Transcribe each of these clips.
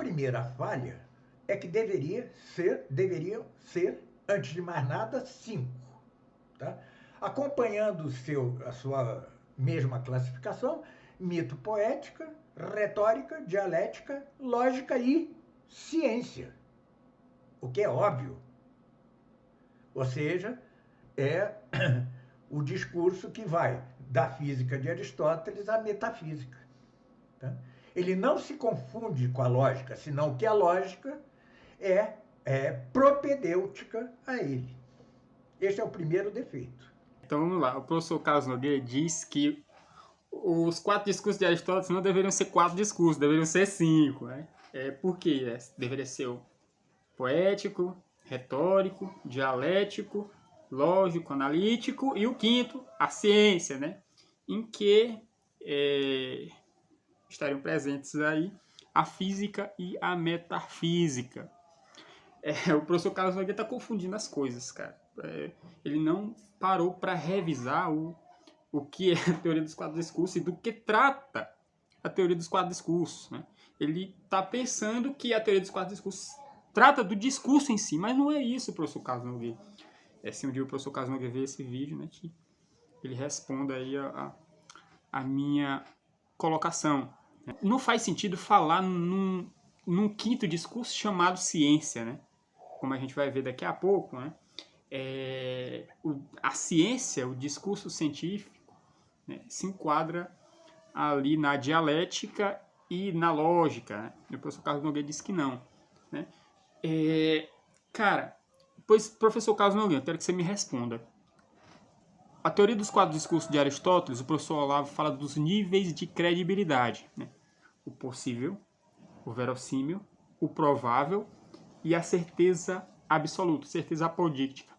primeira falha é que deveriam ser, antes de mais nada, 5. Tá? Acompanhando a sua mesma classificação: mito, poética, retórica, dialética, lógica e ciência. O que é óbvio. Ou seja, é o discurso que vai da física de Aristóteles à metafísica. Tá? Ele não se confunde com a lógica, senão que a lógica é propedêutica a ele. Este é o primeiro defeito. Então vamos lá, o professor Carlos Nogueira diz que os 4 discursos de Aristóteles não deveriam ser 4 discursos, deveriam ser 5. Né? Por quê? Deveria ser o poético, retórico, dialético, lógico, analítico e o 5º, a ciência, né? Em que estariam presentes aí a física e a metafísica. O professor Carlos Nogueira está confundindo as coisas, cara. Ele não parou para revisar o que é a teoria dos 4 discursos e do que trata a teoria dos 4 discursos. Né? Ele está pensando que a teoria dos 4 discursos trata do discurso em si, mas não é isso, professor Carlos Nogueira. Se um dia o professor Carlos Nogueira ver esse vídeo, né, que ele responda aí a minha colocação. Não faz sentido falar num 5º discurso chamado ciência, né? Como a gente vai ver daqui a pouco, né? A ciência, o discurso científico, né, se enquadra ali na dialética e na lógica. Né? E o professor Carlos Nogueira disse que não. Né? Cara, pois, professor Carlos Nogueira, eu quero que você me responda. A teoria dos 4 discursos de Aristóteles, o professor Olavo fala dos níveis de credibilidade. Né? O possível, o verossímil, o provável e a certeza absoluta, certeza apodíctica.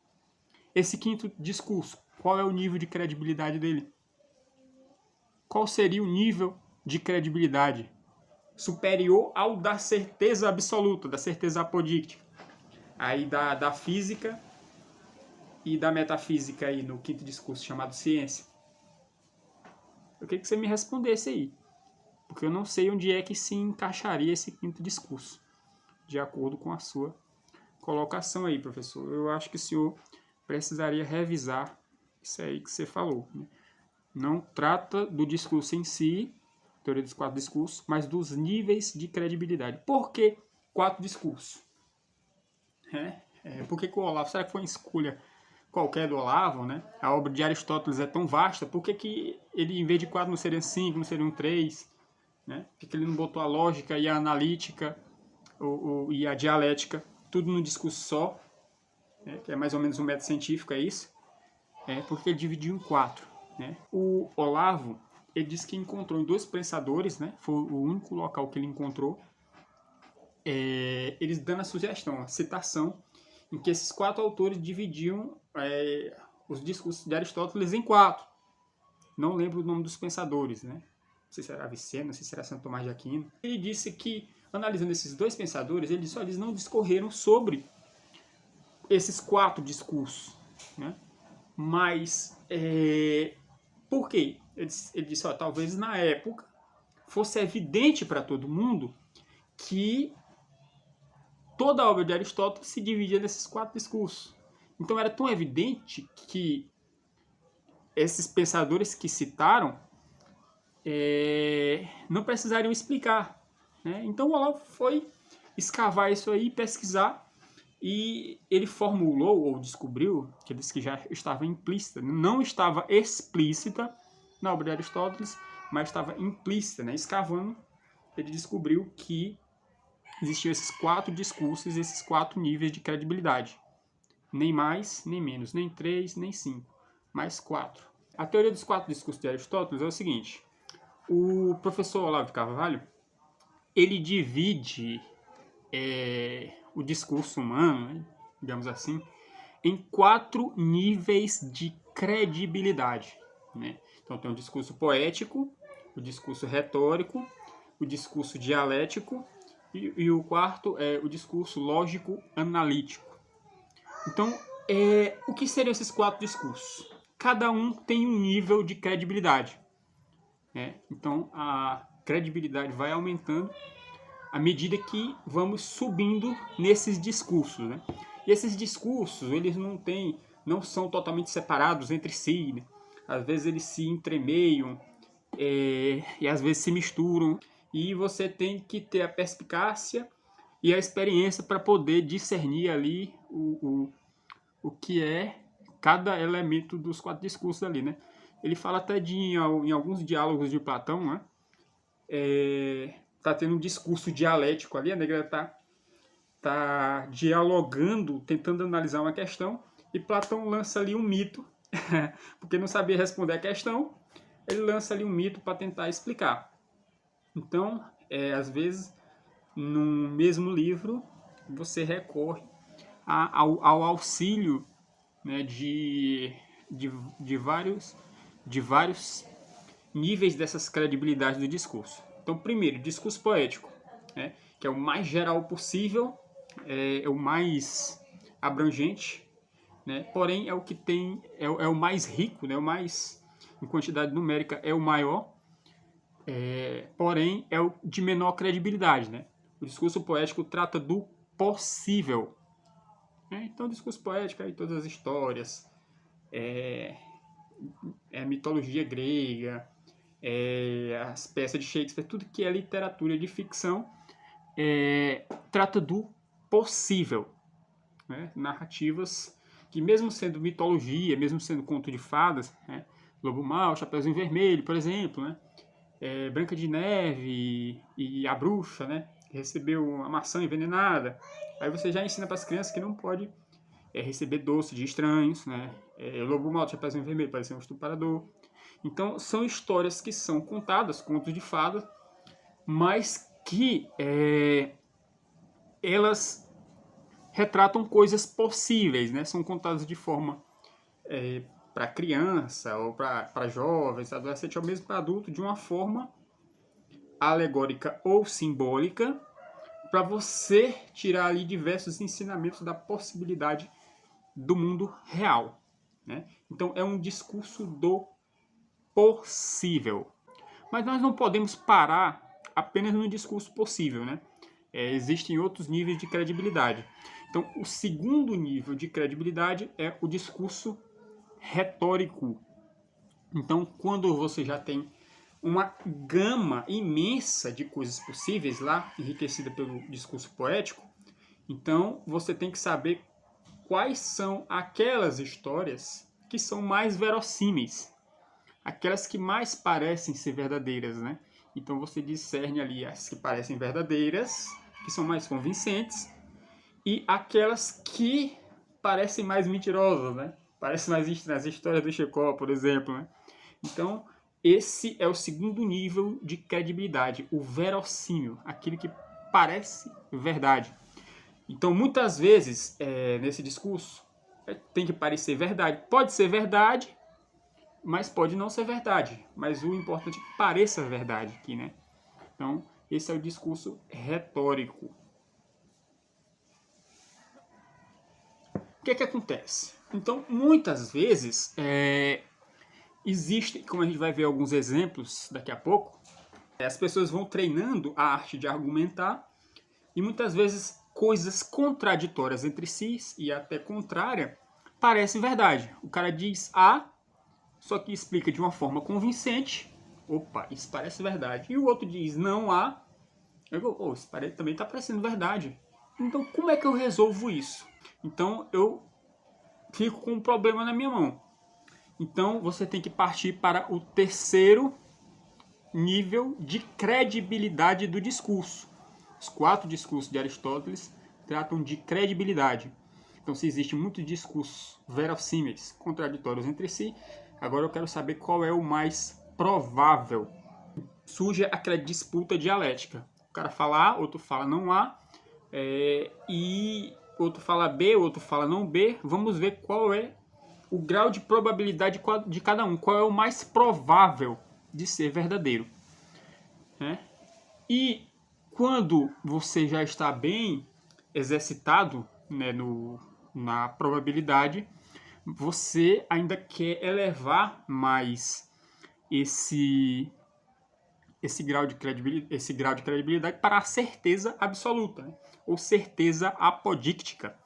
Esse 5º discurso, qual é o nível de credibilidade dele? Qual seria o nível de credibilidade superior ao da certeza absoluta, da certeza apodíctica? Aí da física e da metafísica aí no 5º discurso chamado ciência. Eu queria que você me respondesse aí, porque eu não sei onde é que se encaixaria esse 5º discurso, de acordo com a sua colocação aí, professor. Eu acho que o senhor precisaria revisar isso aí que você falou. Né? Não trata do discurso em si, teoria dos 4 discursos, mas dos níveis de credibilidade. Por que 4 discursos? Por que o Olavo? Será que foi uma escolha qualquer do Olavo? Né? A obra de Aristóteles é tão vasta, por que ele, em vez de 4, não seriam 5, não seriam 3? Né? Por que ele não botou a lógica e a analítica e a dialética, tudo num discurso só? Que é mais ou menos um método científico, é isso? Porque ele dividiu em 4. Né? O Olavo, ele disse que encontrou em 2 pensadores, né? Foi o único local que ele encontrou, eles dando a sugestão, a citação, em que esses 4 autores dividiam os discursos de Aristóteles em 4. Não lembro o nome dos pensadores, né? Não sei se era Avicena, não sei se era Santo Tomás de Aquino. Ele disse que, analisando esses 2 pensadores, ele disse que eles não discorreram sobre esses 4 discursos, né? Mas, por quê? Ele disse, talvez na época fosse evidente para todo mundo que toda a obra de Aristóteles se dividia nesses 4 discursos. Então era tão evidente que esses pensadores que citaram não precisariam explicar. Né? Então o Olavo foi escavar isso aí, pesquisar, e ele formulou ou descobriu, que ele disse que já estava implícita, não estava explícita na obra de Aristóteles, mas estava implícita, né? Escavando, ele descobriu que existiam esses 4 discursos, esses 4 níveis de credibilidade. Nem mais, nem menos, nem 3, nem 5, mas 4. A teoria dos 4 discursos de Aristóteles é o seguinte: o professor Olavo de Carvalho, ele divide o discurso humano, né, digamos assim, em 4 níveis de credibilidade. Né? Então tem o discurso poético, o discurso retórico, o discurso dialético e o 4 é o discurso lógico-analítico. Então, o que seriam esses 4 discursos? Cada um tem um nível de credibilidade. Então, a credibilidade vai aumentando à medida que vamos subindo nesses discursos, né? E esses discursos, eles não são totalmente separados entre si, né? Às vezes eles se entremeiam, e às vezes se misturam, e você tem que ter a perspicácia e a experiência para poder discernir ali o que é cada elemento dos 4 discursos ali, né? Ele fala até em alguns diálogos de Platão, né? Tá tendo um discurso dialético ali, a negra tá dialogando, tentando analisar uma questão, e Platão lança ali um mito, porque não sabia responder a questão, ele lança ali um mito para tentar explicar. Então, às vezes, no mesmo livro, você recorre ao auxílio, né, de vários níveis dessas credibilidades do discurso. Então, primeiro, discurso poético, né, que é o mais geral possível, é o mais abrangente, né, porém é o que tem, é o mais rico, né, o mais, em quantidade numérica, é o maior, porém é o de menor credibilidade, né? O discurso poético trata do possível, né? Então, o discurso poético aí todas as histórias, a mitologia grega, as peças de Shakespeare, tudo que é literatura de ficção, trata do possível, né? Narrativas que, mesmo sendo mitologia, mesmo sendo conto de fadas, né? Lobo Mau, Chapeuzinho Vermelho, por exemplo, né? Branca de Neve e a bruxa, né? Que recebeu a maçã envenenada. Aí você já ensina para as crianças que não pode receber doce de estranhos, né? O Lobo Mau, Chapeuzinho Vermelho, parece um estuprador. Então, são histórias que são contadas, contos de fadas, mas que elas retratam coisas possíveis, né? São contadas de forma para criança ou para jovens, adolescente ou mesmo para adulto, de uma forma alegórica ou simbólica, para você tirar ali diversos ensinamentos da possibilidade do mundo real, né? Então é um discurso do possível. Mas nós não podemos parar apenas no discurso possível, né? Existem outros níveis de credibilidade. Então, o segundo nível de credibilidade é o discurso retórico. Então, quando você já tem uma gama imensa de coisas possíveis lá, enriquecida pelo discurso poético, então você tem que saber quais são aquelas histórias que são mais verossímeis, aquelas que mais parecem ser verdadeiras, né? Então você discerne ali as que parecem verdadeiras, que são mais convincentes, e aquelas que parecem mais mentirosas, né? Parecem mais estranhas, a história do Checó, por exemplo, né? Então, esse é o segundo nível de credibilidade, o verossímil, aquele que parece verdade. Então, muitas vezes, nesse discurso, tem que parecer verdade. Pode ser verdade, mas pode não ser verdade. Mas o importante é que pareça verdade aqui, né? Então, esse é o discurso retórico. O que é que acontece? Então, muitas vezes, existe, como a gente vai ver alguns exemplos daqui a pouco, as pessoas vão treinando a arte de argumentar e muitas vezes coisas contraditórias entre si e até contrária parecem verdade. O cara diz A, só que explica de uma forma convincente. Opa, isso parece verdade. E o outro diz não A. Eu digo, isso também está parecendo verdade. Então, como é que eu resolvo isso? Então, eu fico com um problema na minha mão. Então, você tem que partir para o terceiro nível de credibilidade do discurso. Os 4 discursos de Aristóteles tratam de credibilidade. Então, se existem muitos discursos verossímeis, contraditórios entre si, agora eu quero saber qual é o mais provável. Surge aquela disputa dialética. O cara fala A, outro fala não A, e outro fala B, outro fala não B. Vamos ver qual é o grau de probabilidade de cada um, qual é o mais provável de ser verdadeiro, né? E quando você já está bem exercitado, né, na probabilidade, você ainda quer elevar mais esse grau de credibilidade para a certeza absoluta, né? Ou certeza apodíctica.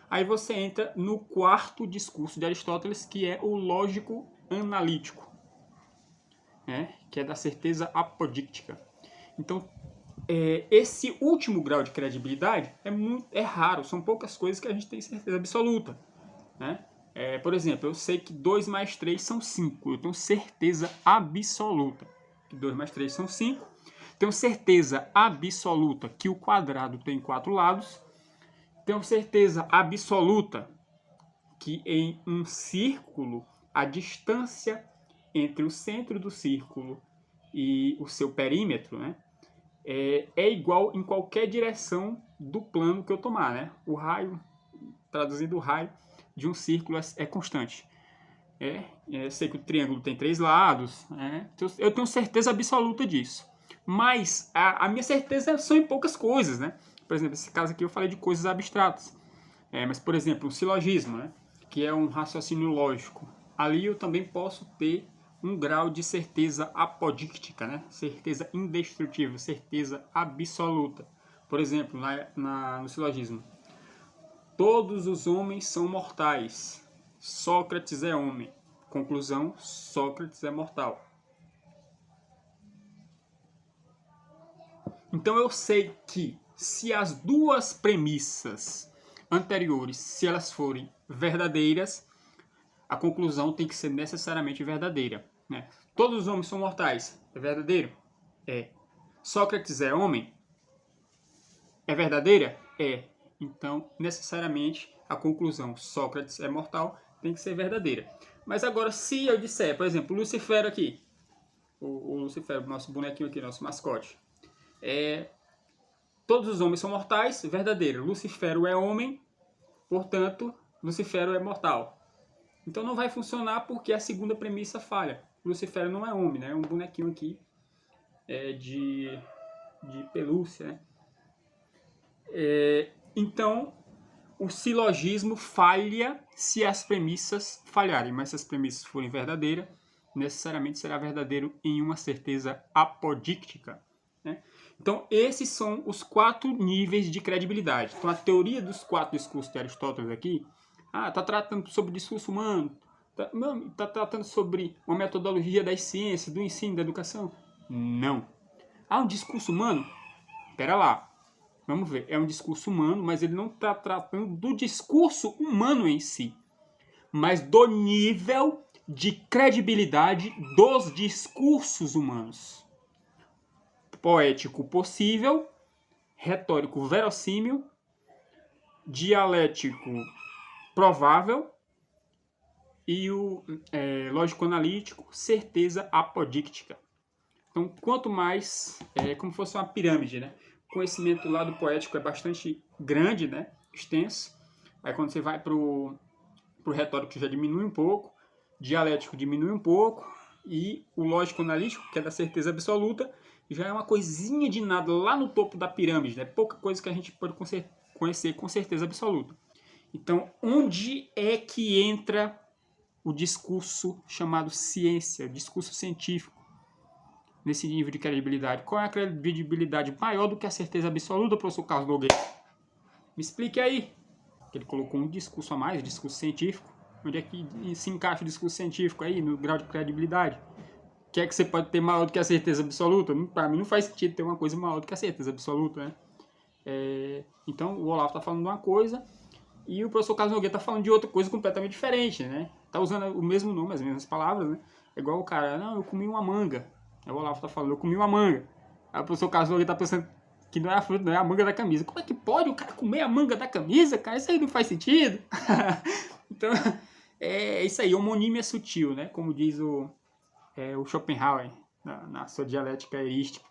Aí você entra no quarto discurso de Aristóteles, que é o lógico-analítico, né? Que é da certeza apodíctica. Então, esse último grau de credibilidade é raro, são poucas coisas que a gente tem certeza absoluta, né? Por exemplo, eu sei que 2 mais 3 são 5, eu tenho certeza absoluta que 2 mais 3 são 5, tenho certeza absoluta que o quadrado tem 4 lados, tenho certeza absoluta que em um círculo a distância entre o centro do círculo e o seu perímetro, né, é igual em qualquer direção do plano que eu tomar, né? O raio, traduzindo o raio de um círculo é constante. Sei que o triângulo tem 3 lados, né? Eu tenho certeza absoluta disso. Mas a minha certeza são em poucas coisas, né? Por exemplo, nesse caso aqui eu falei de coisas abstratas. Mas, por exemplo, um silogismo, né? Que é um raciocínio lógico. Ali eu também posso ter um grau de certeza apodíctica, né? Certeza indestrutível, certeza absoluta. Por exemplo, no silogismo. Todos os homens são mortais. Sócrates é homem. Conclusão, Sócrates é mortal. Então eu sei que se as duas premissas anteriores, se elas forem verdadeiras, a conclusão tem que ser necessariamente verdadeira, né? Todos os homens são mortais. É verdadeiro? É. Sócrates é homem? É verdadeira? É. Então, necessariamente, a conclusão Sócrates é mortal tem que ser verdadeira. Mas agora, se eu disser, por exemplo, Lucifer aqui, o Lucifer, nosso bonequinho aqui, nosso mascote, todos os homens são mortais, verdadeiro. Lucifero é homem, portanto, Lucifero é mortal. Então não vai funcionar porque a segunda premissa falha. Lucifero não é homem, né? É um bonequinho aqui de pelúcia, né? Então, o silogismo falha se as premissas falharem, mas se as premissas forem verdadeiras, necessariamente será verdadeiro em uma certeza apodíctica, né? Então, esses são os 4 níveis de credibilidade. Então, a teoria dos 4 discursos de Aristóteles aqui, está tratando sobre o discurso humano, está tratando sobre uma metodologia das ciências, do ensino, da educação. Não. Um discurso humano? Espera lá. Vamos ver, é um discurso humano, mas ele não está tratando do discurso humano em si, mas do nível de credibilidade dos discursos humanos. Poético possível, retórico verossímil, dialético provável e o lógico-analítico, certeza apodíctica. Então, quanto mais, como se fosse uma pirâmide, né? O conhecimento do lado poético é bastante grande, né? Extenso. Aí quando você vai para o retórico já diminui um pouco, dialético diminui um pouco, e o lógico-analítico, que é da certeza absoluta, já é uma coisinha de nada lá no topo da pirâmide, né? Pouca coisa que a gente pode conhecer com certeza absoluta. Então, onde é que entra o discurso chamado ciência, discurso científico? Nesse nível de credibilidade. Qual é a credibilidade maior do que a certeza absoluta, professor Carlos Nogueira? Me explique aí. Ele colocou um discurso a mais, discurso científico. Onde é que se encaixa o discurso científico aí, no grau de credibilidade? O que é que você pode ter maior do que a certeza absoluta? Para mim não faz sentido ter uma coisa maior do que a certeza absoluta, né? Então o Olavo está falando de uma coisa e o professor Carlos Nogueira está falando de outra coisa completamente diferente, né? Está usando o mesmo nome, as mesmas palavras, né? É igual o cara, não, eu comi uma manga. Aí o Olavo está falando, eu comi uma manga. Aí o professor Carlos Nogueira está pensando que não é a fruta, não é a manga da camisa. Como é que pode o cara comer a manga da camisa, cara? Isso aí não faz sentido. Então, é isso aí, homonímia sutil, né? Como diz o Schopenhauer na sua dialética erística.